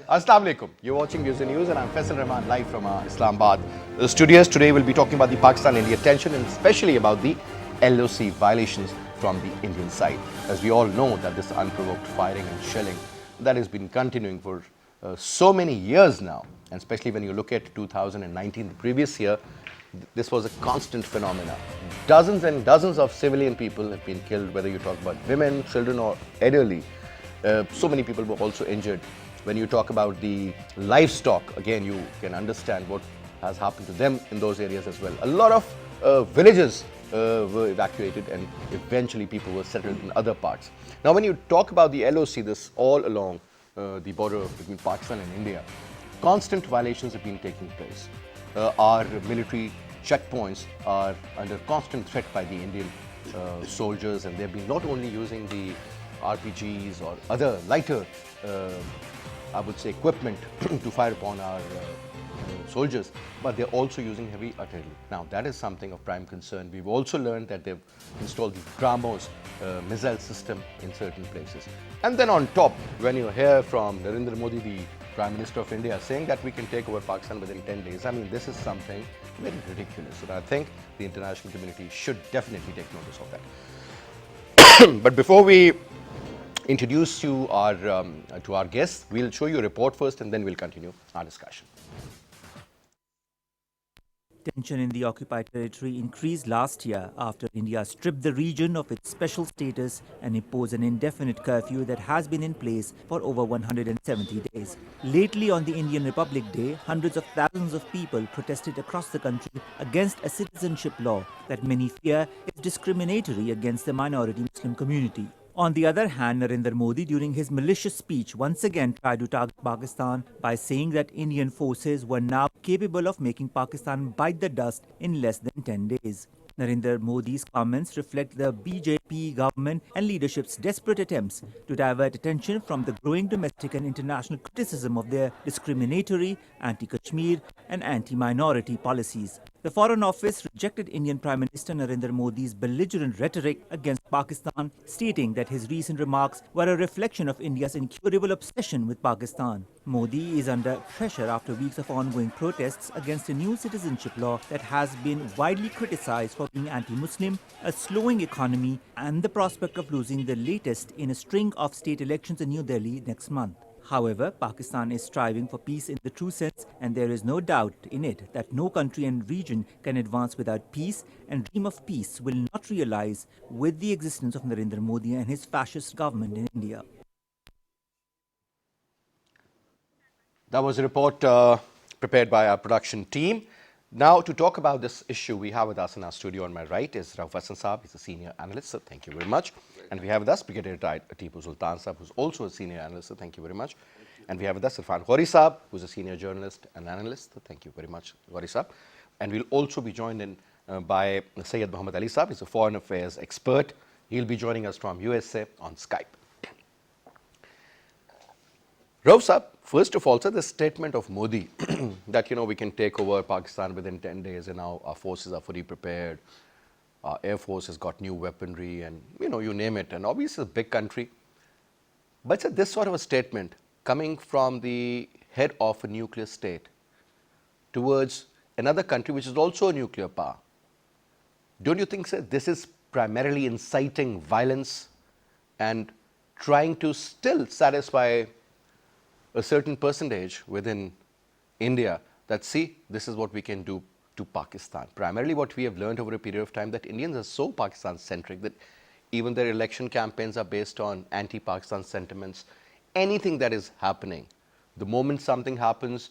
Assalamu alaikum. You're watching News and I'm Faisal Rahman live from Islamabad. The studios today will be talking about the Pakistan-India tension and especially about the LOC violations from the Indian side. As we all know that this unprovoked firing and shelling that has been continuing for so many years now, and especially when you look at 2019, the previous year, this was a constant phenomenon. Dozens and dozens of civilian people have been killed, whether you talk about women, children or elderly. So many people were also injured. When you talk about the livestock, again, you can understand what has happened to them in those areas as well. A lot of villages were evacuated and eventually people were settled in other parts. Now, when you talk about the LOC, this all along the border between Pakistan and India, constant violations have been taking place. Our military checkpoints are under constant threat by the Indian soldiers, and they've been not only using the RPGs or other lighter I would say equipment to fire upon our soldiers, but they're also using heavy artillery. Now that is something of prime concern. We've also learned that they've installed the BrahMos missile system in certain places. And then on top, when you hear from Narendra Modi, the Prime Minister of India, saying that we can take over Pakistan within 10 days, I mean, this is something very ridiculous. And I think the international community should definitely take notice of that. But before we introduce you to our guests, we'll show you a report first and then we'll continue our discussion. Tension in the occupied territory increased last year after India stripped the region of its special status and imposed an indefinite curfew that has been in place for over 170 days. Lately, on the Indian Republic Day, hundreds of thousands of people protested across the country against a citizenship law that many fear is discriminatory against the minority Muslim community. On the other hand, Narendra Modi, during his malicious speech, once again tried to target Pakistan by saying that Indian forces were now capable of making Pakistan bite the dust in less than 10 days. Narendra Modi's comments reflect the BJP government and leadership's desperate attempts to divert attention from the growing domestic and international criticism of their discriminatory, anti-Kashmir and anti-minority policies. The Foreign Office rejected Indian Prime Minister Narendra Modi's belligerent rhetoric against Pakistan, stating that his recent remarks were a reflection of India's incurable obsession with Pakistan. Modi is under pressure after weeks of ongoing protests against a new citizenship law that has been widely criticized for being anti-Muslim, a slowing economy, and the prospect of losing the latest in a string of state elections in New Delhi next month. However, Pakistan is striving for peace in the true sense, and there is no doubt in it that no country and region can advance without peace, and dream of peace will not realize with the existence of Narendra Modi and his fascist government in India. That was a report prepared by our production team. Now, to talk about this issue, we have with us in our studio on my right is Rauf Hassan Saab. He's a senior analyst, so thank you very much. And we have with us Brigadier Retired Atipu Sultan Saab, who's also a senior analyst, so thank you very much. And we have with us Irfan Ghori Saab, who's a senior journalist and analyst, so thank you very much, Ghori Saab. And we'll also be joined in by Syed Muhammad Ali Saab. He's a foreign affairs expert. He'll be joining us from USA on Skype. Rauf Saab, first of all, sir, the statement of Modi that, we can take over Pakistan within 10 days and now our forces are fully prepared. Our Air Force has got new weaponry and, you name it. And obviously, it's a big country. But sir, this sort of a statement coming from the head of a nuclear state towards another country which is also a nuclear power, don't you think, sir, this is primarily inciting violence and trying to still satisfy a certain percentage within India that, see, this is what we can do to Pakistan? Primarily what we have learned over a period of time that Indians are so Pakistan-centric that even their election campaigns are based on anti-Pakistan sentiments. Anything that is happening, the moment something happens,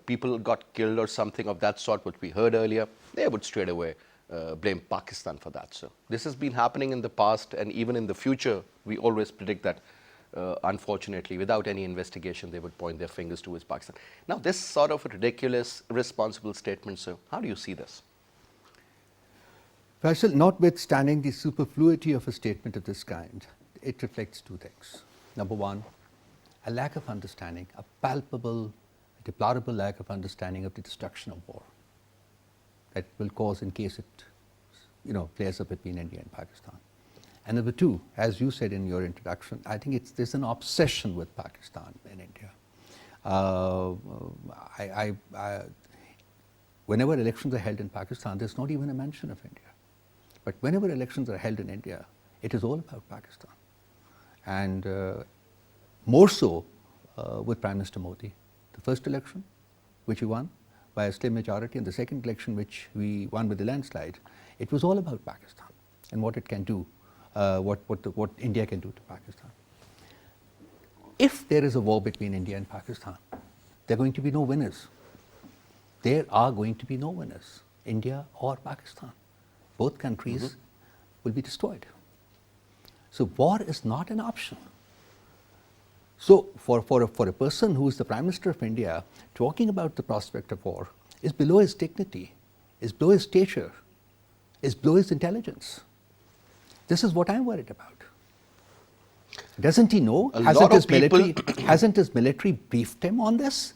people got killed or something of that sort, what we heard earlier, they would straight away blame Pakistan for that. So this has been happening in the past, and even in the future, we always predict that unfortunately, without any investigation, they would point their fingers towards Pakistan. Now, this sort of a ridiculous, irresponsible statement, sir, how do you see this? Faisal, notwithstanding the superfluity of a statement of this kind, it reflects two things. Number one, a lack of understanding, a palpable, deplorable lack of understanding of the destruction of war that will cause in case it, plays up between India and Pakistan. And number two, as you said in your introduction, I think there's an obsession with Pakistan in India. Whenever elections are held in Pakistan, there's not even a mention of India. But whenever elections are held in India, it is all about Pakistan. And more so with Prime Minister Modi. The first election, which he won by a slim majority, and the second election, which we won with a landslide, it was all about Pakistan and what it can do, what India can do to Pakistan. If there is a war between India and Pakistan, there are going to be no winners. There are going to be no winners, India or Pakistan. Both countries will be destroyed. So war is not an option. So for a person who is the Prime Minister of India, talking about the prospect of war is below his dignity, is below his stature, is below his intelligence. This is what I'm worried about. Doesn't he know? Hasn't his military briefed him on this?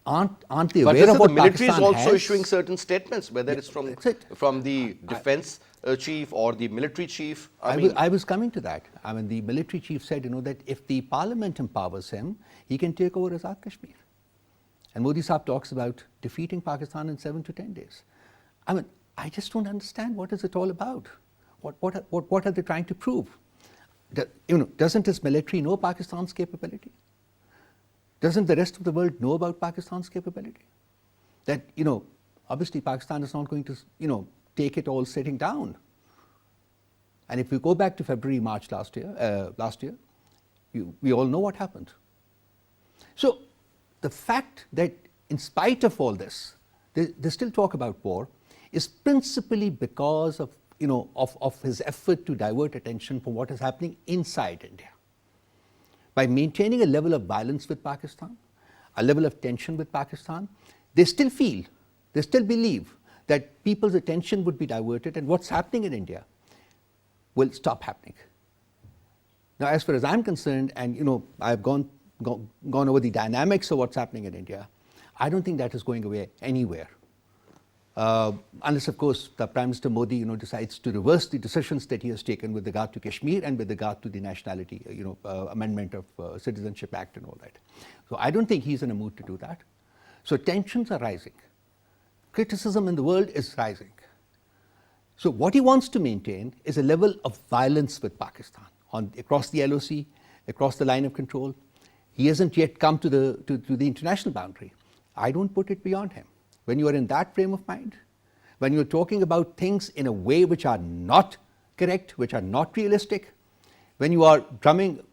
Aren't they aware of what the military Pakistan is also has? issuing certain statements, whether it's from the defense chief or the military chief. I was coming to that. I mean, the military chief said, that if the parliament empowers him, he can take over Azad Kashmir. And Modi Saab talks about defeating Pakistan in 7 to 10 days. I mean, I just don't understand what is it all about. What are they trying to prove? Doesn't his military know Pakistan's capability? Doesn't the rest of the world know about Pakistan's capability? That, obviously Pakistan is not going to, take it all sitting down. And if we go back to February, March last year, we all know what happened. So the fact that in spite of all this, they still talk about war is principally because of, of his effort to divert attention from what is happening inside India. By maintaining a level of violence with Pakistan, a level of tension with Pakistan, they still believe that people's attention would be diverted and what's happening in India will stop happening. Now, as far as I'm concerned, and I've gone over the dynamics of what's happening in India, I don't think that is going away anywhere. Unless, of course, the Prime Minister Modi, decides to reverse the decisions that he has taken with regard to Kashmir and with regard to the nationality, amendment of Citizenship Act and all that. So I don't think he's in a mood to do that. So tensions are rising. Criticism in the world is rising. So what he wants to maintain is a level of violence with Pakistan across the LOC, across the line of control. He hasn't yet come to the international boundary. I don't put it beyond him. When you are in that frame of mind, when you're talking about things in a way which are not correct, which are not realistic, when you are drumming,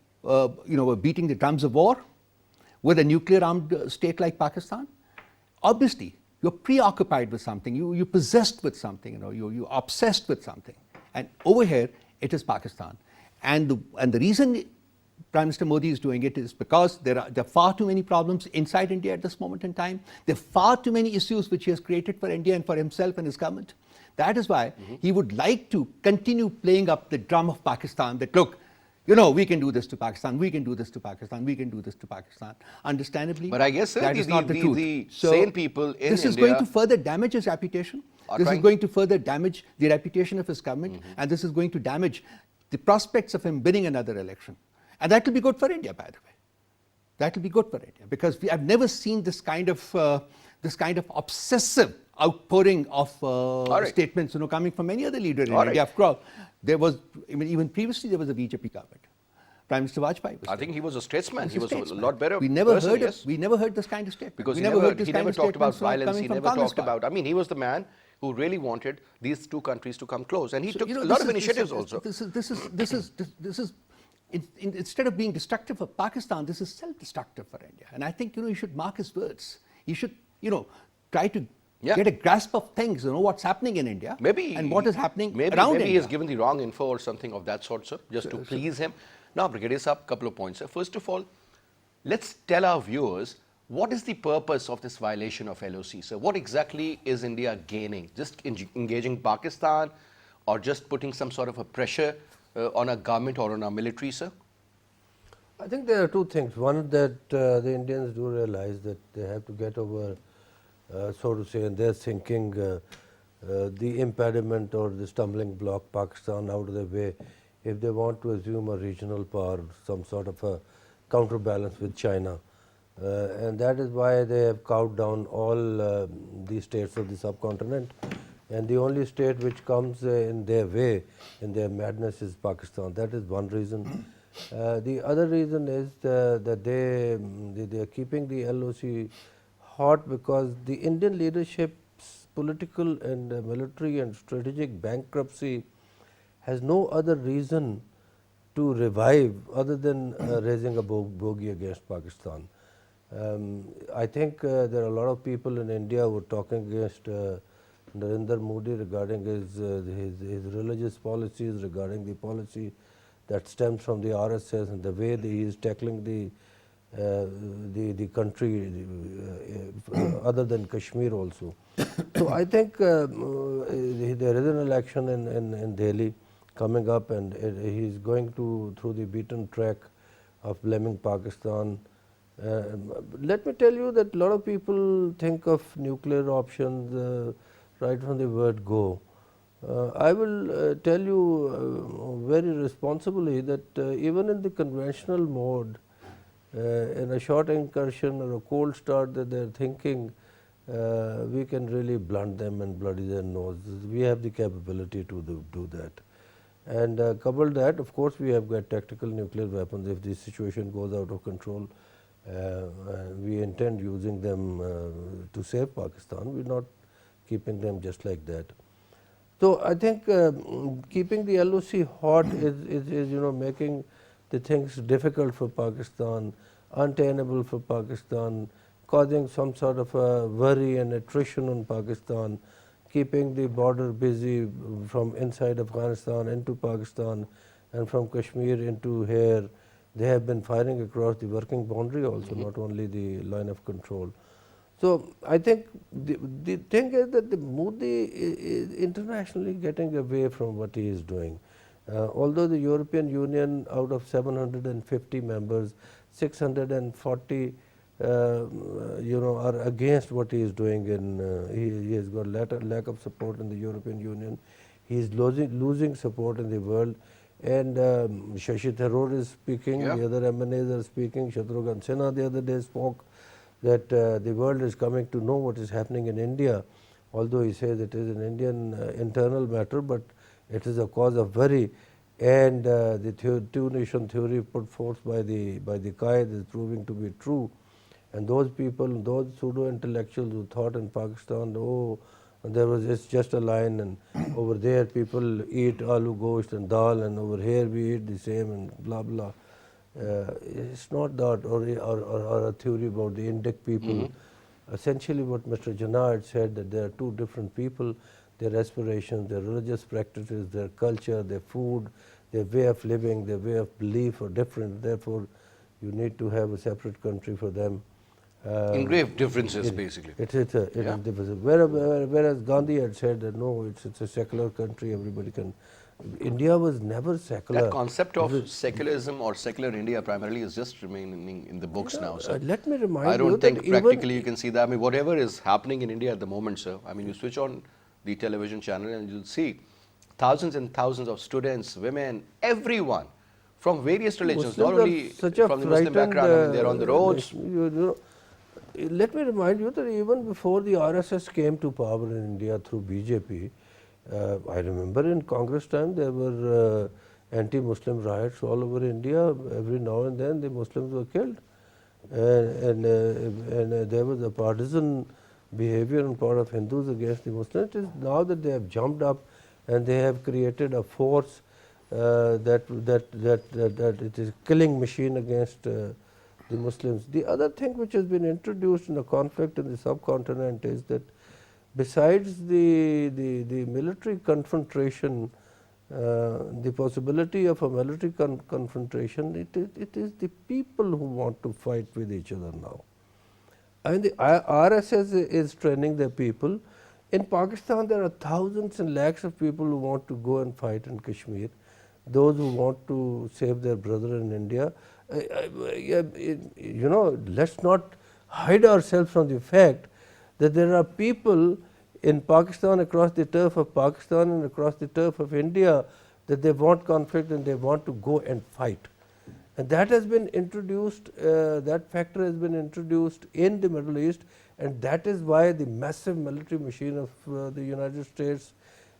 beating the drums of war with a nuclear-armed state like Pakistan, obviously you're preoccupied with something, you're possessed with something, you're obsessed with something. And over here, it is Pakistan. And the reason Prime Minister Modi is doing it is because there are far too many problems inside India at this moment in time. There are far too many issues which he has created for India and for himself and his government. That is why he would like to continue playing up the drum of Pakistan that, look, we can do this to Pakistan, we can do this to Pakistan, we can do this to Pakistan. Understandably, but I guess that is not the truth. The sane people in India... This is going to further damage his reputation. This is going to further damage the reputation of his government, and this is going to damage the prospects of him winning another election. And that will be good for India, by the way. That will be good for India, because I've never seen this kind of obsessive outpouring of statements, coming from any other leader in India. Of course, there was even previously there was a BJP government. Prime Minister Vajpayee was. I think he was a statesman. He was a lot better. We never heard this kind of statement. Because he never talked about violence. He never talked about. He was the man who really wanted these two countries to come close, and he took a lot of initiatives also. This is. Instead of being destructive for Pakistan, this is self-destructive for India. And I think, you should mark his words. You should, try to get a grasp of things, what's happening in India and what is happening around India. Maybe he has given the wrong info or something of that sort, sir, just to please him. Now, Brigadier Saab, a couple of points, sir. First of all, let's tell our viewers, what is the purpose of this violation of LOC, sir? What exactly is India gaining? Just engaging Pakistan or just putting some sort of a pressure on a government or on a military, sir? I think there are two things. One, that the Indians do realize that they have to get over, so to say, in their thinking, the impediment or the stumbling block Pakistan out of the way if they want to assume a regional power, some sort of a counterbalance with China. And that is why they have cowed down all the states of the subcontinent. And the only state which comes in their way, in their madness, is Pakistan. That is one reason. The other reason is that they are keeping the LOC hot because the Indian leadership's political and military and strategic bankruptcy has no other reason to revive other than raising a bogey against Pakistan. I think there are a lot of people in India who are talking against Narendra Modi regarding his religious policies, regarding the policy that stems from the RSS and the way that he is tackling the country other than Kashmir also. So I think there is an election in Delhi coming up, and he is going through the beaten track of blaming Pakistan. Let me tell you that a lot of people think of nuclear options right from the word go. I will tell you very responsibly that even in the conventional mode, in a short incursion or a cold start that they are thinking, we can really blunt them and bloody their noses. We have the capability to do that. And coupled that, of course, we have got tactical nuclear weapons. If the situation goes out of control, we intend using them to save Pakistan. We are not keeping them just like that. So I think keeping the LOC hot is making the things difficult for Pakistan, untenable for Pakistan, causing some sort of a worry and attrition on Pakistan, keeping the border busy from inside Afghanistan into Pakistan and from Kashmir into here. They have been firing across the working boundary also, not only the line of control. So I think the thing is that the Modi is internationally getting away from what he is doing. Although the European Union, out of 750 members, 640 are against what he is doing, and he has got lack of support in the European Union. He is losing support in the world. And Shashi Tharoor is speaking, the other MNAs are speaking. Shatrughan Sinha the other day spoke that the world is coming to know what is happening in India, although he says it is an Indian internal matter, but it is a cause of worry. And the two-nation theory put forth by the Qaid is proving to be true. And those people, those pseudo-intellectuals who thought in Pakistan, oh, it's just a line, and over there people eat aloo gosht and dal, and over here we eat the same, and blah blah. It's not that, or a theory about the Indic people. Essentially what Mr. Jinnah had said, that there are two different people, their aspirations, their religious practices, their culture, their food, their way of living, their way of belief are different. Therefore, you need to have a separate country for them. Engraved differences, basically. It is different. Whereas Gandhi had said that no, it's a secular country, everybody can. India was never secular. That concept of secularism or secular India primarily is just remaining in the books now, sir. Let me remind you I don't think that practically you can see that. I mean, whatever is happening in India at the moment, sir, I mean, you switch on the television channel and you'll see thousands and thousands of students, women, everyone from various religions, Muslims not only from the Muslim background, I mean, they're on the roads. Let me remind you that even before the RSS came to power in India through BJP, I remember in Congress time there were anti-Muslim riots all over India. Every now and then the Muslims were killed, and there was a partisan behavior on part of Hindus against the Muslims. It is now that they have jumped up and they have created a force that it is a killing machine against the Muslims. The other thing which has been introduced in the conflict in the subcontinent is that besides the military confrontation, the possibility of a military confrontation, it is the people who want to fight with each other now. And the RSS is training their people. In Pakistan, there are thousands and lakhs of people who want to go and fight in Kashmir, those who want to save their brother in India. Let's not hide ourselves from the fact that there are people in Pakistan, across the turf of Pakistan and across the turf of India, that they want conflict and they want to go and fight. And that has been introduced, that factor has been introduced in the Middle East, and that is why the massive military machine of the United States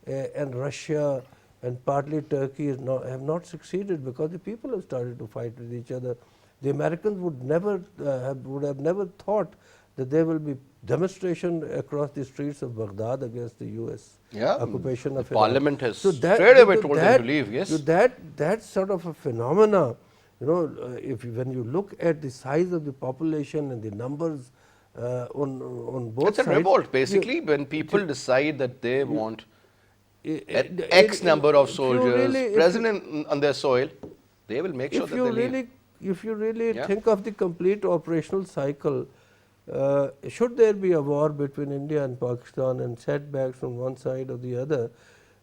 and Russia and partly Turkey have not succeeded, because the people have started to fight with each other. The Americans would have never thought that there will be demonstration across the streets of Baghdad against the US occupation of Iraq. Parliament has straight away told them to leave, yes. So that sort of a phenomena, when you look at the size of the population and the numbers on both sides. It's a revolt, basically, when people decide that they want X number of soldiers present on their soil, they will make sure that they leave. If you really think of the complete operational cycle, should there be a war between India and Pakistan and setbacks from one side or the other,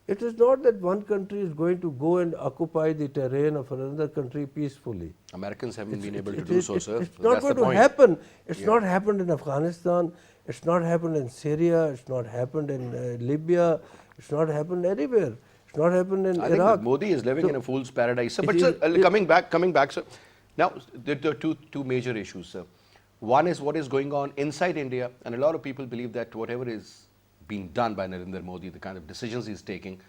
it is not that one country is going to go and occupy the terrain of another country peacefully. Americans haven't been able to do so, sir. It's not going to happen. It's not happened in Afghanistan. It's not happened in Syria. It's not happened in Libya. It's not happened anywhere. It's not happened in Iraq. I think Modi is living in a fool's paradise, sir. But sir, coming back, sir. Now, there are two major issues, sir. One is what is going on inside India, and a lot of people believe that whatever is being done by Narendra Modi, the kind of decisions he's taking,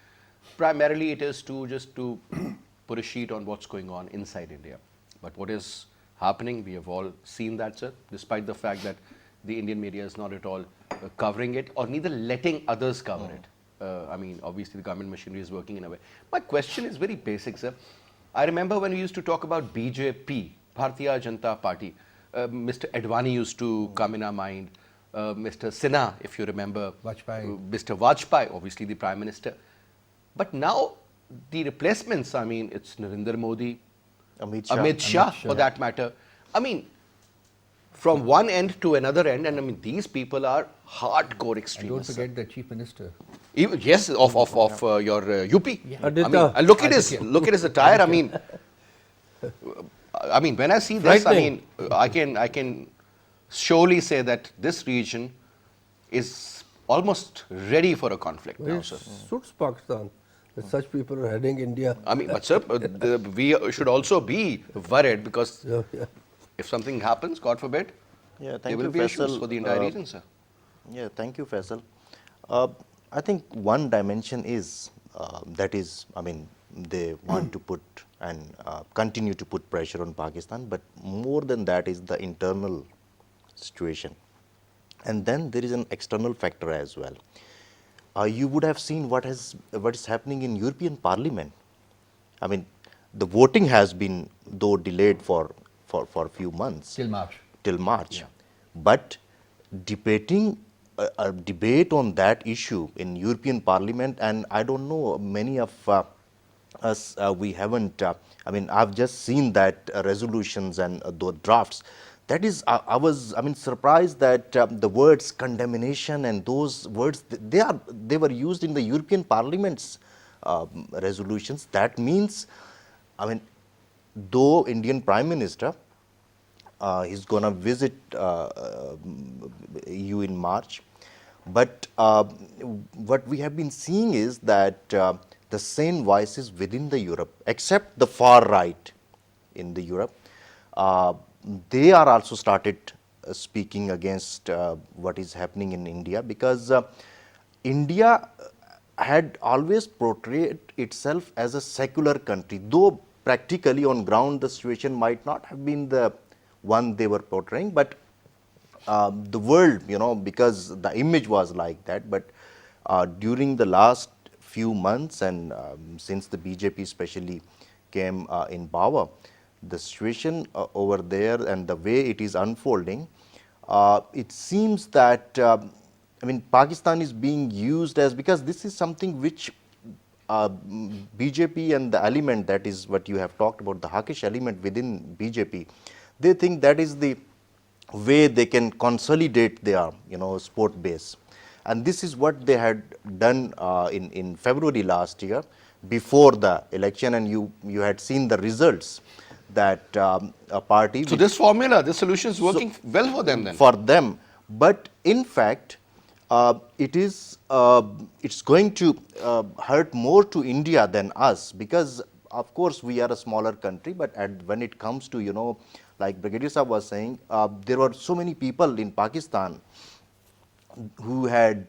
primarily it is just to put a sheet on what's going on inside India. But what is happening, we have all seen that, sir, despite the fact that the Indian media is not at all covering it, or neither letting others cover it. I mean, obviously the government machinery is working in a way. My question is very basic, sir. I remember when we used to talk about BJP, Bharatiya Janata Party, Mr. Advani used to come in our mind, Mr. Sinha, if you remember, Mr. Vajpayee, obviously the Prime Minister. But now the replacements, I mean, it's Narendra Modi, Amit Shah for that matter. I mean, from one end to another end, and I mean, these people are hardcore extremists. And don't forget the Chief Minister. Even, yes, of your UP. Yeah. I mean, and look at his attire. I mean, when I see this, I mean, I can surely say that this region is almost ready for a conflict now, sir. Suits Pakistan that such people are heading India. I mean, but sir, we should also be worried, because if something happens, God forbid, there will be issues for the entire region, sir. Yeah, thank you, Faisal. I think one dimension is that is, I mean, they want to put and continue to put pressure on Pakistan, but more than that is the internal situation. And then there is an external factor as well. You would have seen what is happening in European Parliament. I mean, the voting has been, though delayed for a few months. Till March. Yeah. But debating a debate on that issue in European Parliament, and I don't know, many of us, we haven't, I mean, I've just seen that resolutions and the drafts. That is, I was surprised that the words condemnation and those words, they were used in the European Parliament's resolutions. That means, I mean, though Indian Prime Minister, he's going to visit EU in March, but what we have been seeing is that the same voices within the Europe, except the far right in the Europe, they are also started speaking against what is happening in India, because India had always portrayed itself as a secular country, though practically on ground the situation might not have been the one they were portraying, but the world, because the image was like that. But during the last few months and since the BJP especially came in power, the situation over there and the way it is unfolding, it seems that Pakistan is being used as, because this is something which BJP and the element, that is what you have talked about, the hawkish element within BJP, they think that is the way they can consolidate their support base. And this is what they had done in February last year before the election, and you had seen the results that a party. So this formula, this solution is working well for them then? For them, but in fact it's going to hurt more to India than us, because of course, we are a smaller country, but when it comes to, like Brigadier Saab was saying, there were so many people in Pakistan who had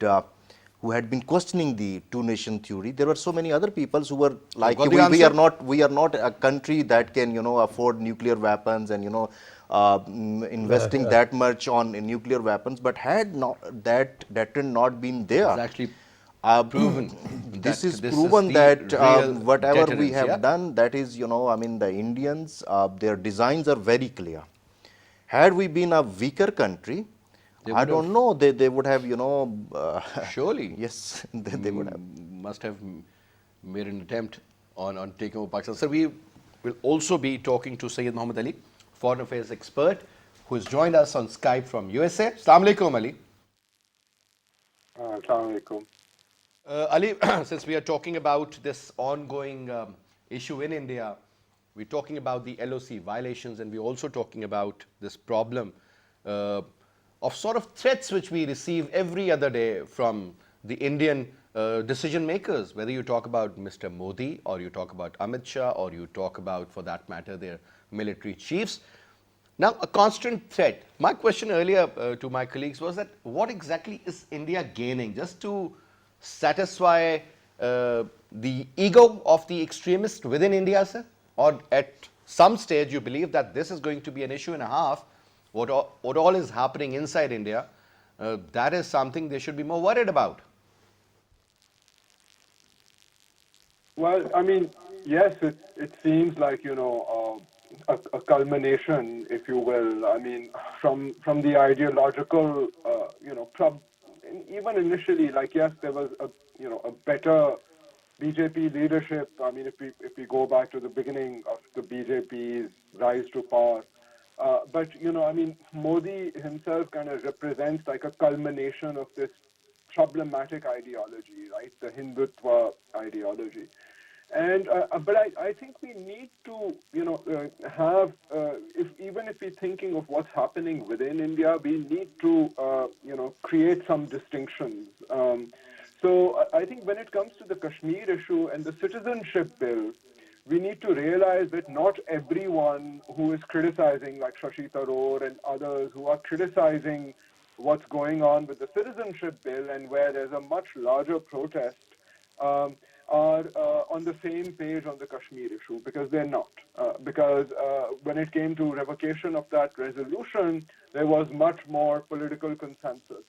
been questioning the two-nation theory. There were so many other peoples who were like, got the we are not a country that can, afford nuclear weapons and, investing that much on nuclear weapons. But had not that not been there, It's actually proven. this is this proven the that real whatever we deterrence, have yeah? done, that is, I mean, the Indians, their designs are very clear. Had we been a weaker country, They I would don't have- know, they would have, Surely. yes, they would have. Must have made an attempt on taking over Pakistan. So we will also be talking to Saeed Muhammad Ali, foreign affairs expert, who has joined us on Skype from USA. Assalamu alaikum, Ali. Assalamu alaikum. Ali, since we are talking about this ongoing issue in India, we're talking about the LOC violations, and we're also talking about this problem of sort of threats which we receive every other day from the Indian decision makers, whether you talk about Mr. Modi or you talk about Amit Shah or you talk about, for that matter, their military chiefs. Now, a constant threat. My question earlier to my colleagues was that what exactly is India gaining just to satisfy the ego of the extremists within India, sir? Or at some stage you believe that this is going to be an issue and a half, what all is happening inside India, that is something they should be more worried about? Well, I mean, yes, it seems like, a culmination, if you will. I mean, from the ideological, even initially, like, yes, there was a better BJP leadership. I mean, if we go back to the beginning of the BJP's rise to power, but I mean, Modi himself kind of represents like a culmination of this problematic ideology, right? The Hindutva ideology. And but I think we need to have even if we're thinking of what's happening within India, we need to create some distinctions. So I think when it comes to the Kashmir issue and the citizenship bill, we need to realize that not everyone who is criticizing, like Shashi Tharoor and others who are criticizing what's going on with the citizenship bill and where there's a much larger protest, are on the same page on the Kashmir issue, because they're not. Because when it came to revocation of that resolution, there was much more political consensus.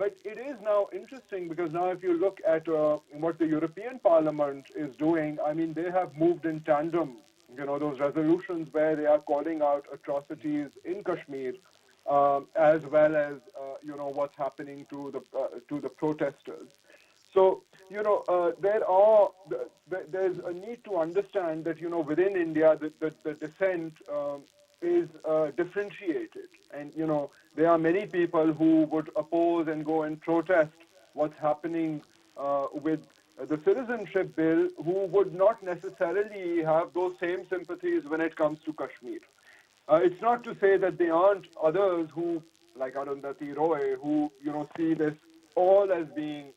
But it is now interesting because now if you look at what the European Parliament is doing, I mean, they have moved in tandem, those resolutions where they are calling out atrocities in Kashmir, as well as, what's happening to the protesters. So, there's a need to understand that, within India, the dissent is differentiated. And, there are many people who would oppose and go and protest what's happening with the citizenship bill, who would not necessarily have those same sympathies when it comes to Kashmir. It's not to say that there aren't others who, like Arundhati Roy, who, see this all as being,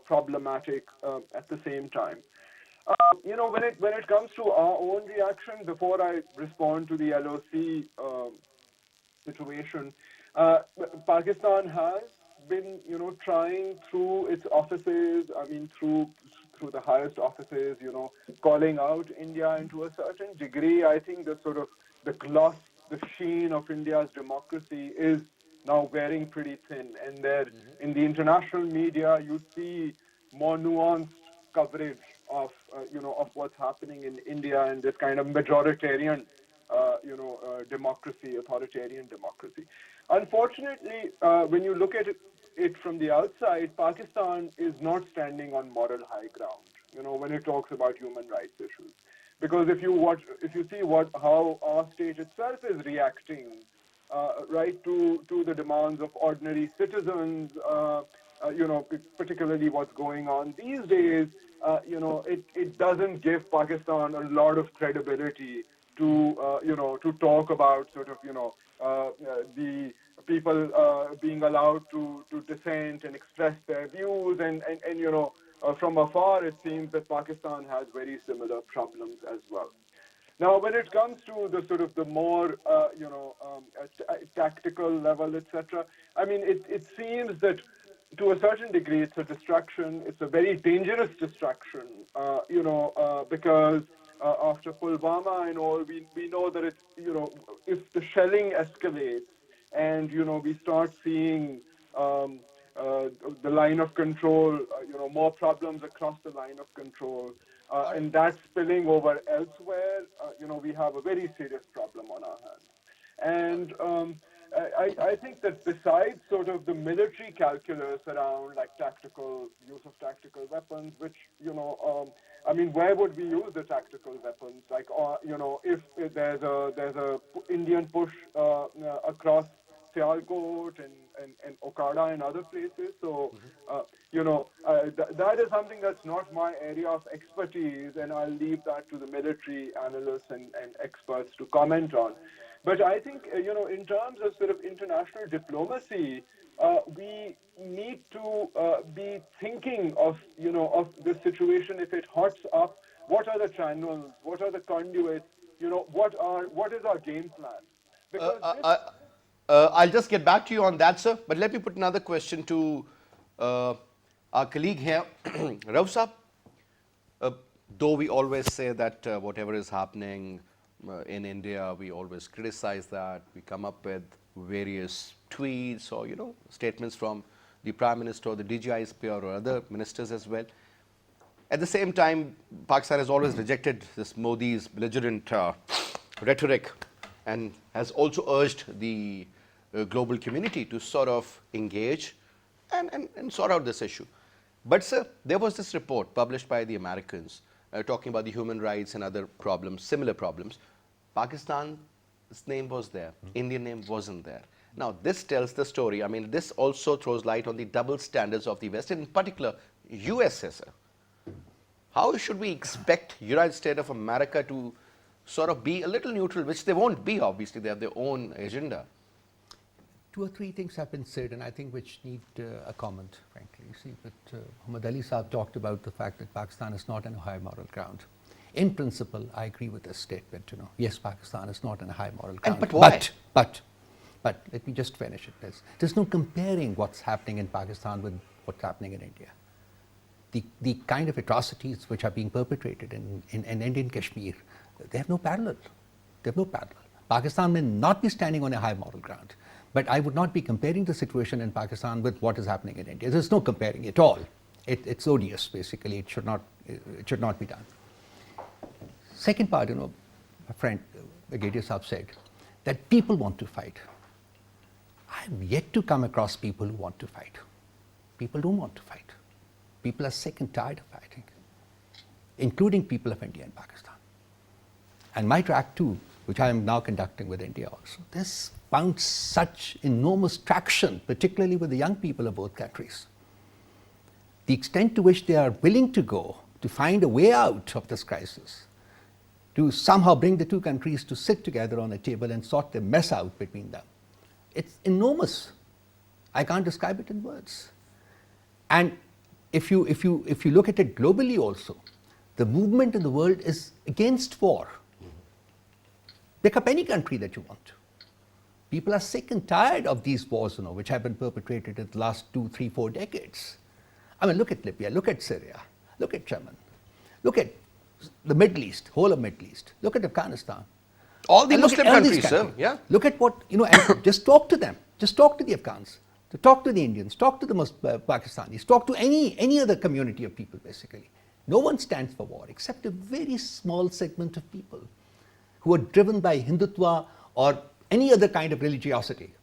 problematic at the same time. When it comes to our own reaction, before I respond to the LOC situation, Pakistan has been, trying through its offices, I mean, through the highest offices, calling out India, and to a certain degree, I think the gloss, the sheen of India's democracy is now wearing pretty thin. And there, in the international media, you see more nuanced coverage of, of what's happening in India and this kind of majoritarian, democracy, authoritarian democracy. Unfortunately, when you look at it from the outside, Pakistan is not standing on moral high ground, when it talks about human rights issues. Because if you see how our state itself is reacting, right, to the demands of ordinary citizens, particularly what's going on these days, it doesn't give Pakistan a lot of credibility to talk about the people being allowed to dissent and express their views and from afar, it seems that Pakistan has very similar problems as well. Now, when it comes to the sort of the more, tactical level, etc., I mean, it seems that to a certain degree, it's a distraction. It's a very dangerous distraction, because after Pulwama and all, we know that it's, if the shelling escalates and, we start seeing the line of control, more problems across the line of control, and that's spilling over elsewhere, we have a very serious problem on our hands. And I think that besides sort of the military calculus around like use of tactical weapons, which, I mean, where would we use the tactical weapons? Like, if there's a Indian push across Sialkot and Okada and other places. So, that is something that's not my area of expertise, and I'll leave that to the military analysts and experts to comment on. But I think, in terms of sort of international diplomacy, we need to be thinking of the situation if it hots up. What are the channels? What are the conduits? What is our game plan? Because I'll just get back to you on that, sir. But let me put another question to our colleague here, Rauf Saab. Though we always say that whatever is happening in India, we always criticize that. We come up with various tweets or statements from the Prime Minister or the DGISP or other ministers as well. At the same time, Pakistan has always rejected this Modi's belligerent rhetoric and has also urged the global community to sort of engage and sort out this issue. But sir, there was this report published by the Americans talking about the human rights and other problems, similar problems. Pakistan's name was there, Indian name wasn't there. Now this tells the story. I mean, this also throws light on the double standards of the West, and in particular USA, sir. How should we expect United States of America to sort of be a little neutral, which they won't be, obviously, they have their own agenda? Two or three things have been said, and I think which need a comment, frankly. You see, but Hamid Ali Saab talked about the fact that Pakistan is not on a high moral ground. In principle, I agree with this statement. Yes, Pakistan is not on a high moral ground. But why? But let me just finish it. There's no comparing what's happening in Pakistan with what's happening in India. The kind of atrocities which are being perpetrated in Indian Kashmir, they have no parallel. They have no parallel. Pakistan may not be standing on a high moral ground, but I would not be comparing the situation in Pakistan with what is happening in India. There's no comparing at all. It's odious, basically. It should not be done. Second part, a friend, Brigadier Saab, said that people want to fight. I have yet to come across people who want to fight. People don't want to fight. People are sick and tired of fighting, including people of India and Pakistan. And my track 2, which I am now conducting with India also, this found such enormous traction, particularly with the young people of both countries. The extent to which they are willing to go to find a way out of this crisis, to somehow bring the two countries to sit together on a table and sort the mess out between them. It's enormous. I can't describe it in words. And if you look at it globally also, the movement in the world is against war. Pick up any country that you want. People are sick and tired of these wars, which have been perpetrated in the last 2, 3, 4 decades. I mean, look at Libya, look at Syria, look at Yemen, look at the Middle East, whole of Middle East, look at Afghanistan. All the And Muslim all these countries, sir. Yeah. Look at what, and just talk to them. Just talk to the Afghans, talk to the Indians, talk to the Pakistanis, talk to any other community of people, basically. No one stands for war except a very small segment of people who are driven by Hindutva or any other kind of religiosity,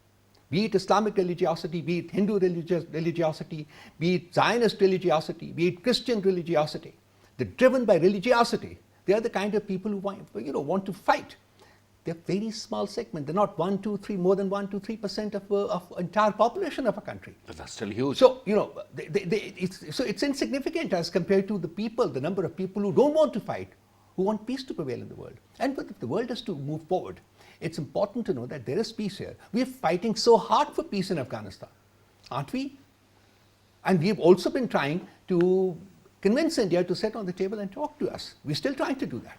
be it Islamic religiosity, be it Hindu religiosity, be it Zionist religiosity, be it Christian religiosity. They're driven by religiosity. They are the kind of people who want to fight. They're a very small segment. They're not 1, 2, 3, more than 1 to 3% of entire population of a country. But that's still huge. So it's insignificant as compared to the number of people who don't want to fight, who want peace to prevail in the world. And if the world is to move forward, it's important to know that there is peace here. We are fighting so hard for peace in Afghanistan, aren't we? And we have also been trying to convince India to sit on the table and talk to us. We're still trying to do that.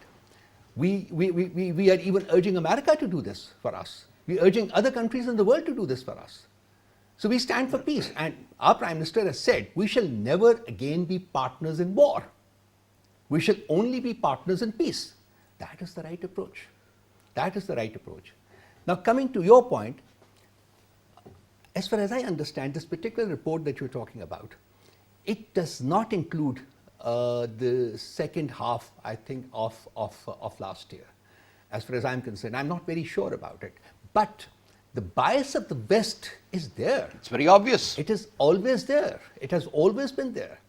We are even urging America to do this for us. We're urging other countries in the world to do this for us. So we stand for peace. And our Prime Minister has said, we shall never again be partners in war. We shall only be partners in peace. That is the right approach. That is the right approach. Now, coming to your point, as far as I understand, this particular report that you're talking about, it does not include the second half, I think, of last year. As far as I'm concerned, I'm not very sure about it. But the bias of the West is there. It's very obvious. It is always there. It has always been there.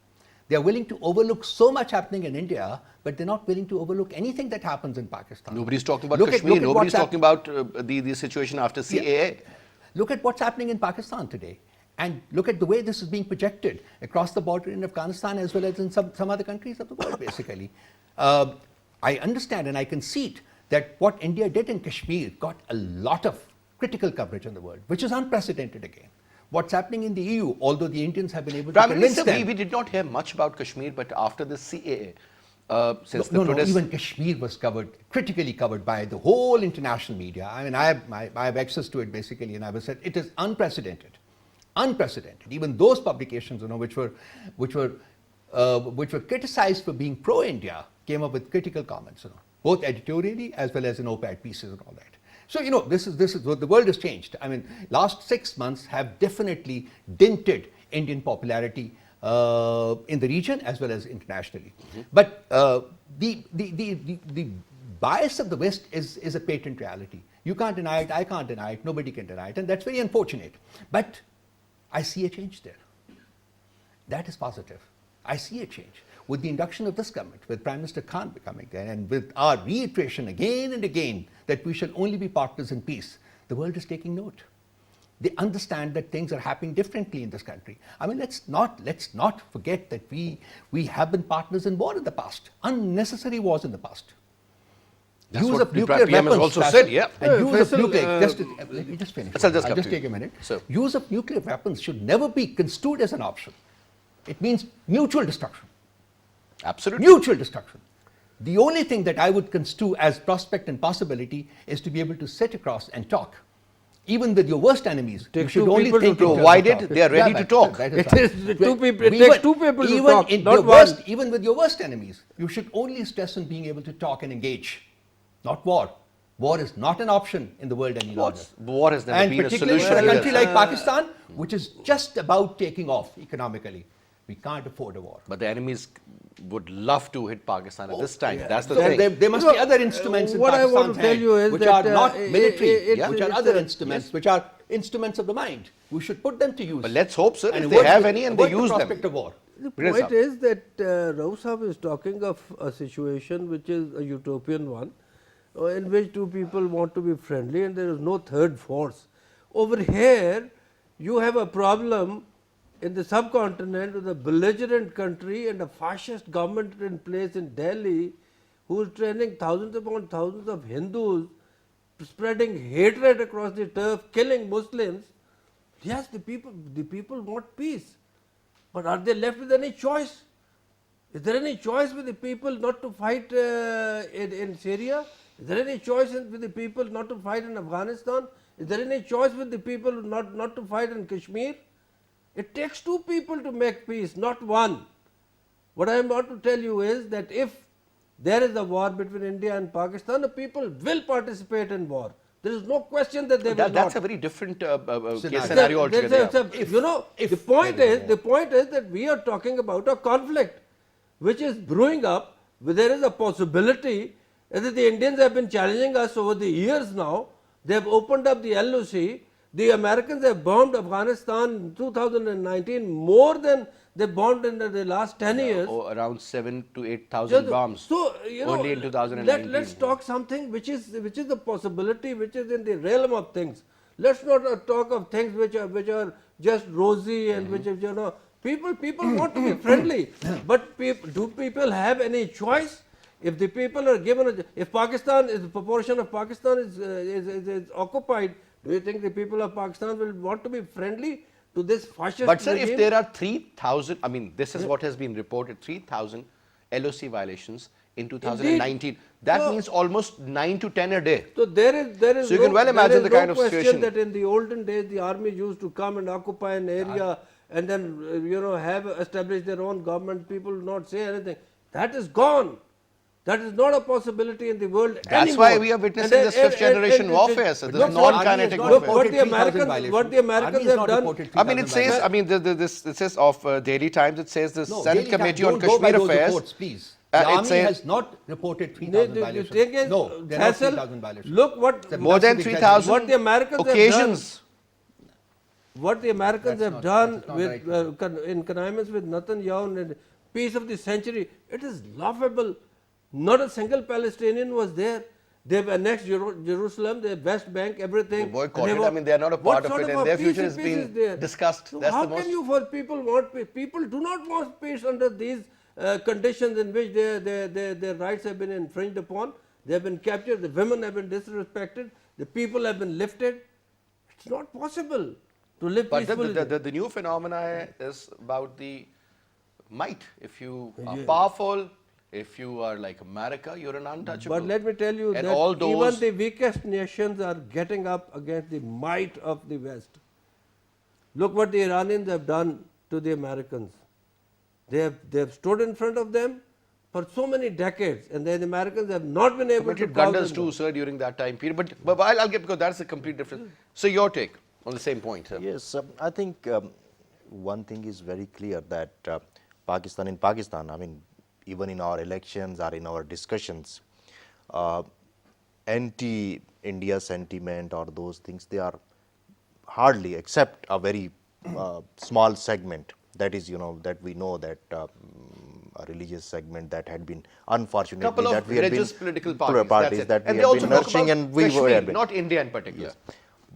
They are willing to overlook so much happening in India, but they're not willing to overlook anything that happens in Pakistan. Nobody's talking about Look Kashmir. at Nobody's what's talking about the situation after CAA. Yeah. Look at what's happening in Pakistan today. And look at the way this is being projected across the border in Afghanistan as well as in some other countries of the world, basically. I understand and I concede that what India did in Kashmir got a lot of critical coverage in the world, which is unprecedented again. What's happening in the EU, although the Indians have been able to convince them. We did not hear much about Kashmir, but after the CAA, since the No, protests... even Kashmir was critically covered by the whole international media. I mean, I have access to it basically, and I was said it is unprecedented. Unprecedented. Even those publications, which were criticized for being pro-India, came up with critical comments, both editorially as well as in op-ed pieces and all that. So, this is the world has changed. I mean, last 6 months have definitely dented Indian popularity in the region as well as internationally. Mm-hmm. But the bias of the West is a patent reality. You can't deny it, I can't deny it, nobody can deny it, and that's very unfortunate. But I see a change there. That is positive. I see a change. With the induction of this government, with Prime Minister Khan becoming there, and with our reiteration again and again that we shall only be partners in peace, the world is taking note. They understand that things are happening differently in this country. I mean, let's not forget that we have been partners in war in the past, unnecessary wars in the past. That's use what of the nuclear PM has weapons, also said, yeah. And use of Faisal, nuclear, let me just finish. I'll just take a minute. So, use of nuclear weapons should never be construed as an option. It means mutual destruction. absolutely. Mutual destruction. The only thing that I would construe as prospect and possibility is to be able to sit across and talk. Even with your worst enemies, you should only think provided they are ready to talk. It takes two people to talk, not one. Even with your worst enemies, you should only stress on being able to talk and engage, not war. War is not an option in the world any longer. War has never been a solution. And particularly in a country either. like Pakistan, which is just about taking off economically, we can't afford a war. But the enemies would love to hit Pakistan at this time. Yeah. That's the So thing. there must be other instruments in what I want Pakistan's to tell hand, you is which that, are not military, which are it's other a- instruments, which are instruments of the mind. We should put them to use. But let's hope, sir, and if they avoid have the- any and they avoid the use them. prospect of war. The Brilliant, point sir. is that Rauf Sahab is talking of a situation which is a utopian one, in which two people want to be friendly and there is no third force. Over here, you have a problem in the subcontinent with a belligerent country and a fascist government in place in Delhi, who is training thousands upon thousands of Hindus, spreading hatred across the turf, killing Muslims. Yes, the people want peace. But are they left with any choice? Is there any choice with the people not to fight in Syria? Is there any choice with the people not to fight in Afghanistan? Is there any choice with the people not to fight in Kashmir? It takes two people to make peace, not one. What I am about to tell you is that if there is a war between India and Pakistan, the people will participate in war. There is no question that they will not. That's a very different case scenario altogether. If the point is that we are talking about a conflict which is brewing up, where there is a possibility that the Indians have been challenging us over the years now. They have opened up the LOC. The Americans have bombed Afghanistan in 2019 more than they bombed in the last 10 years. Around 7,000 to 8,000 bombs. So, only in 2019. Let's talk something which is a possibility, which is in the realm of things. Let's not talk of things which are just rosy and which is, people want to be friendly, but do people have any choice? If the people are given, if Pakistan is the proportion of Pakistan is occupied, do you think the people of Pakistan will want to be friendly? to this fascist But sir, regime. if there are 3,000, I mean, this is what has been reported, 3,000 LOC violations in 2019. That So- means almost 9 to 10 a day. So there is So you can well there imagine is the no kind of question situation. that in the olden days the army used to come and occupy an area and then have established their own government. People will not say anything. That is gone. That is not a possibility in the world That's anymore. why we are witnessing this fifth generation warfare, sir. This Look, is what- non-kinetic Army has not Look, warfare. what reported the 3,000 Americans, violations. what the Americans Army has have not done. reported I mean, it 3,000 says, violations. I mean, this is of Daily Times, it says the No, Senate Daily Times, Committee on don't go by Kashmir those Affairs. reports, please. it The army says- has not reported The 3,000 thing violations. is, No, there are not Faisal, 3,000 violations. look what It's a More than massive 3,000 What the Americans have occasions. What the Americans That's have not- done that is not with right. in connivance with Netanyahu and peace of the century, it is laughable. Not a single Palestinian was there. They've annexed Jerusalem, the West Bank, everything. They boycotted. And they I mean, they are not a what part of sort it, a and their peace future and is peace being there? discussed. So That's how the most- can you for people want peace? People do not want peace under these conditions in which their rights have been infringed upon. They have been captured. The women have been disrespected. The people have been lifted. It's not possible to live But peacefully. the new phenomena is about the might. If you are powerful, if you are like America, you're an untouchable. But let me tell you And that all even those- the weakest nations are getting up against the might of the West. Look what the Iranians have done to the Americans. They have stood in front of them for so many decades, and the Americans have not been able to committed cow blunders them too, sir, during that time period. But I'll get, because that's a complete difference. So your take on the same point, sir. Yes, I think one thing is very clear that Pakistan, I mean, even in our elections or in our discussions, anti-India sentiment or those things, they are hardly, except a very small segment. That is, that we know that a religious segment that had been, unfortunately, Couple of that we had been religious political parties, that's it. that And we they have also been talk nurturing, about and we Kashmir, were not India in particular. Yes.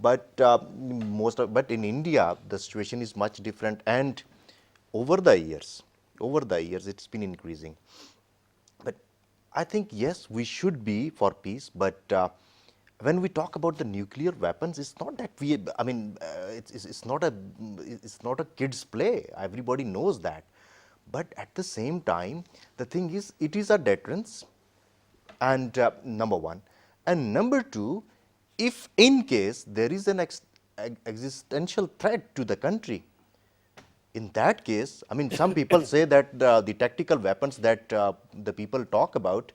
But but in India, the situation is much different, and over the years, it's been increasing. But I think yes, we should be for peace. But when we talk about the nuclear weapons, it's not that we. I mean, it's not a kid's play. Everybody knows that. But at the same time, the thing is, it is a deterrence. And number one, and number two, if in case there is an existential threat to the country, in that case, I mean, some people say that the tactical weapons that the people talk about,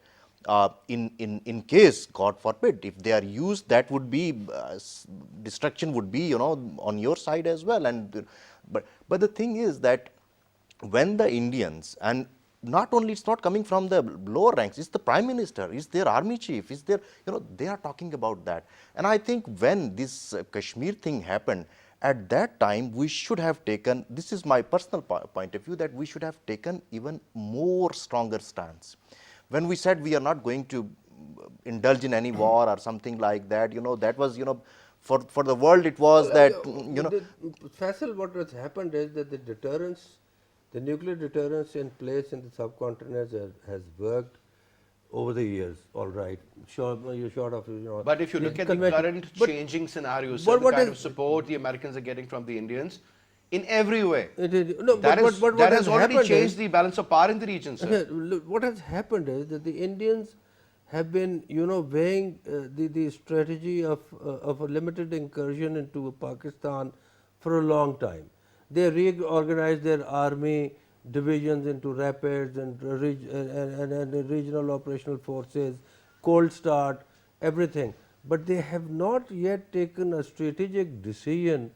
in case, God forbid, if they are used, that would be destruction would be, on your side as well. And but the thing is that when the Indians, and not only it's not coming from the lower ranks, it's the Prime Minister, it's their army chief, it's their, they are talking about that. And I think when this Kashmir thing happened, at that time we should have taken, this is my personal point of view, that we should have taken even more stronger stance. When we said we are not going to indulge in any war or something like that, that was, for the world it was that, Faisal, what has happened is that the deterrence, the nuclear deterrence in place in the subcontinent has worked over the years, all right. You're short of, But if you look at the current changing scenarios, but the what kind is- of support the Americans are getting from the Indians, in every way, It is, no, that what has already happened changed is- the balance of power in the region, sir. Look, what has happened is that the Indians have been, weighing the strategy of a limited incursion into Pakistan for a long time. They reorganized their army divisions into rapids and regional operational forces, cold start, everything. But they have not yet taken a strategic decision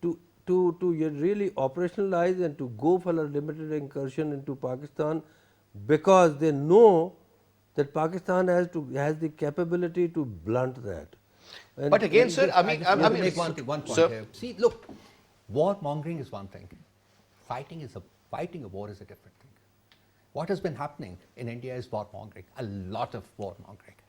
to really operationalize and to go for a limited incursion into Pakistan, because they know that Pakistan has the capability to blunt that. And But again, sir, I mean, just want to make one point sir, here. See, look, warmongering is one thing. Fighting a war is a different thing. What has been happening in India is warmongering, a lot of warmongering.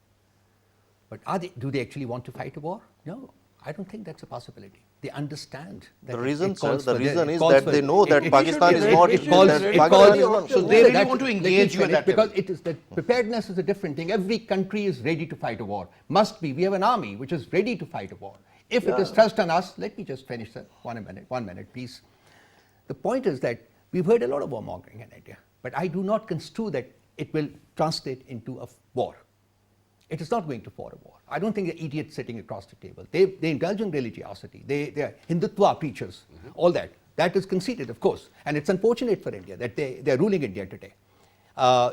But do they actually want to fight a war? No, I don't think that's a possibility. They understand that the it reason, sir, calls the for reason it is calls that for- they know that it Pakistan should is be- not. it calls- that it Pakistan calls- is not. So they really That's- want to let me engage you at finish, that because level. it is that preparedness is a different thing. Every country is ready to fight a war. Must be. We have an army which is ready to fight a war. If it is thrust on us, let me just finish that. 1 minute, please. The point is that we've heard a lot of warmongering in India, but I do not construe that it will translate into a war. It is not going to for a war. I don't think the idiots sitting across the table. They indulge in religiosity. They are Hindutva preachers, all that. That is conceited, of course. And it's unfortunate for India that they are ruling India today.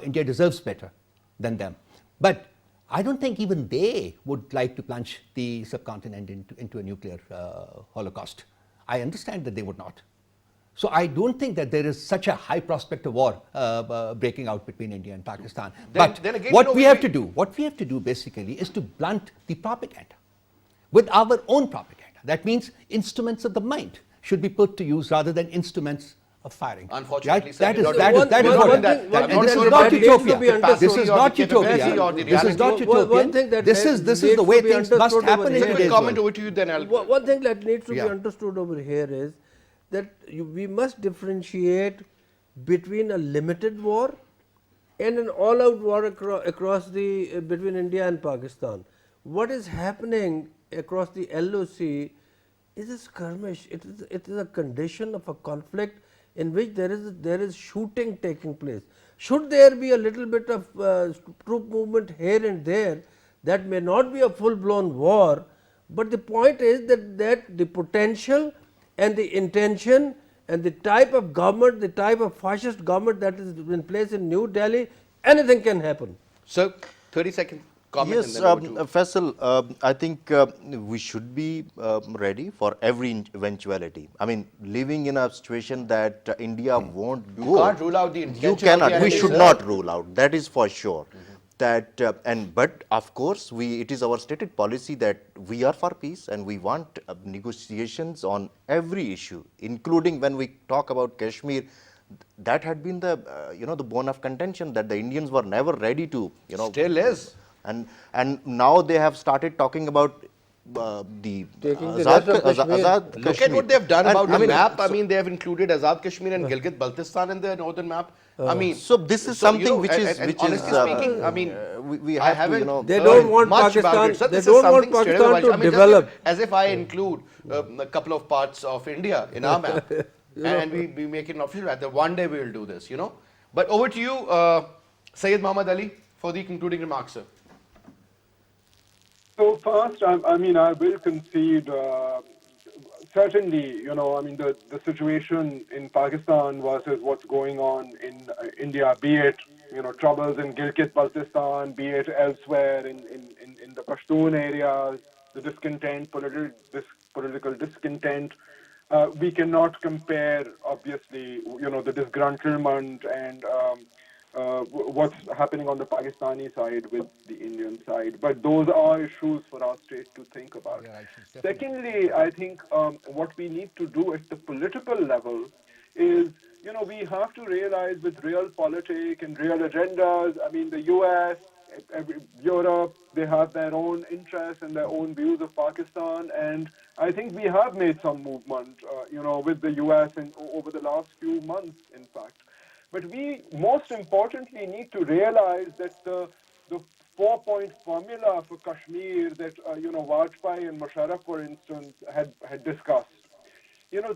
India deserves better than them. But I don't think even they would like to plunge the subcontinent into a nuclear holocaust. I understand that they would not. So I don't think that there is such a high prospect of war breaking out between India and Pakistan. But what we have to do basically is to blunt the propaganda with our own propaganda. That means instruments of the mind should be put to use rather than instruments of firing. Unfortunately, right? sir, That is one not utopia. This is not utopia. This is not utopian. This is the way things must happen in today's comment world. over to you, then I'll. One thing that needs to be understood over here is that we must differentiate between a limited war and an all-out war across the between India and Pakistan. What is happening across the LOC is a skirmish. It is a condition of a conflict in which there is shooting taking place. Should there be a little bit of troop movement here and there, that may not be a full-blown war, but the point is that the potential and the intention and the type of government, the type of fascist government that is in place in New Delhi, anything can happen. Sir, 30 second comment. Yes, and then over to Faisal, I think we should be ready for every eventuality. I mean, living in a situation that India won't You go. can't rule out the intention You of the cannot. We enemies, should sir. not rule out. That is for sure. That but of course it is our stated policy that we are for peace and we want negotiations on every issue, including when we talk about Kashmir. That had been the the bone of contention, that the Indians were never ready to Still is. and now they have started talking about the Taking the rest of Kashmir. Azad Look at Kashmir. what they've done And, about I the mean, map. I mean, they have included Azad Kashmir and Gilgit-Baltistan in the northern map. I mean, so this is something which is honestly speaking, I mean, we I have to haven't They don't want much about Pakistan- it. Sir, they this is don't want something Pakistan straight away. to I mean, just develop. as if I include a couple of parts of India in our map and we make it an official that one day we will do this, But over to you, Saeed Muhammad Ali, for the concluding remarks, sir. So first, I mean, I will concede, certainly, the situation in Pakistan versus what's going on in India, be it, troubles in Gilgit-Baltistan, be it elsewhere in the Pashtun areas, the discontent, political discontent. We cannot compare, obviously, the disgruntlement and what's happening on the Pakistani side with the Indian side. But those are issues for our state to think about. Secondly, I think what we need to do at the political level is, we have to realize with real politics and real agendas, I mean, the US, Europe, they have their own interests and their own views of Pakistan. And I think we have made some movement, with the US and over the last few months, in fact. But we, most importantly, need to realize that the 4-point formula for Kashmir that, Vajpayee and Musharraf, for instance, had discussed,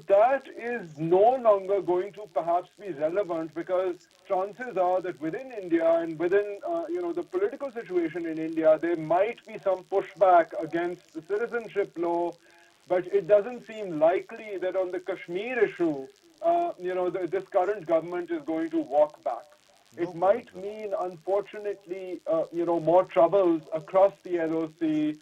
that is no longer going to perhaps be relevant, because chances are that within India and within, the political situation in India, there might be some pushback against the citizenship law, but it doesn't seem likely that on the Kashmir issue, this current government is going to walk back. It might mean, unfortunately, more troubles across the LOC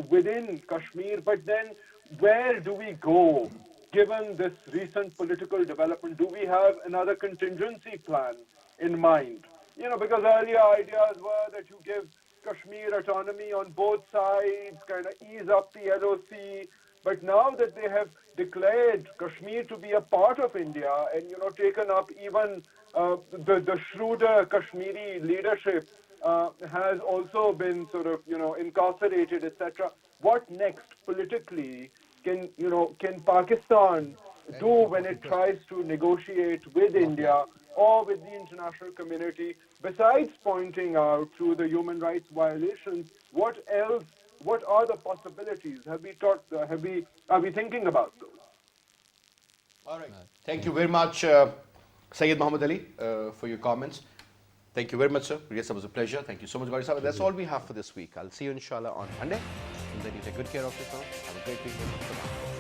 within Kashmir. But then, where do we go, given this recent political development? Do we have another contingency plan in mind? Because earlier ideas were that you give Kashmir autonomy on both sides, kind of ease up the LOC. But now that they have declared Kashmir to be a part of India and, taken up even the shrewder Kashmiri leadership has also been sort of, incarcerated, etc. What next politically can Pakistan do when it tries to negotiate with India or with the international community, besides pointing out through the human rights violations? What else what are the possibilities? Are we thinking about those? All right. Thank you very much, Saeed Muhammad Ali, for your comments. Thank you very much, sir. Yes, it was a pleasure. Thank you so much, Gauri. That's all we have for this week. I'll see you, inshallah, on Monday. And then you take good care of yourself. Have a great weekend. Bye-bye.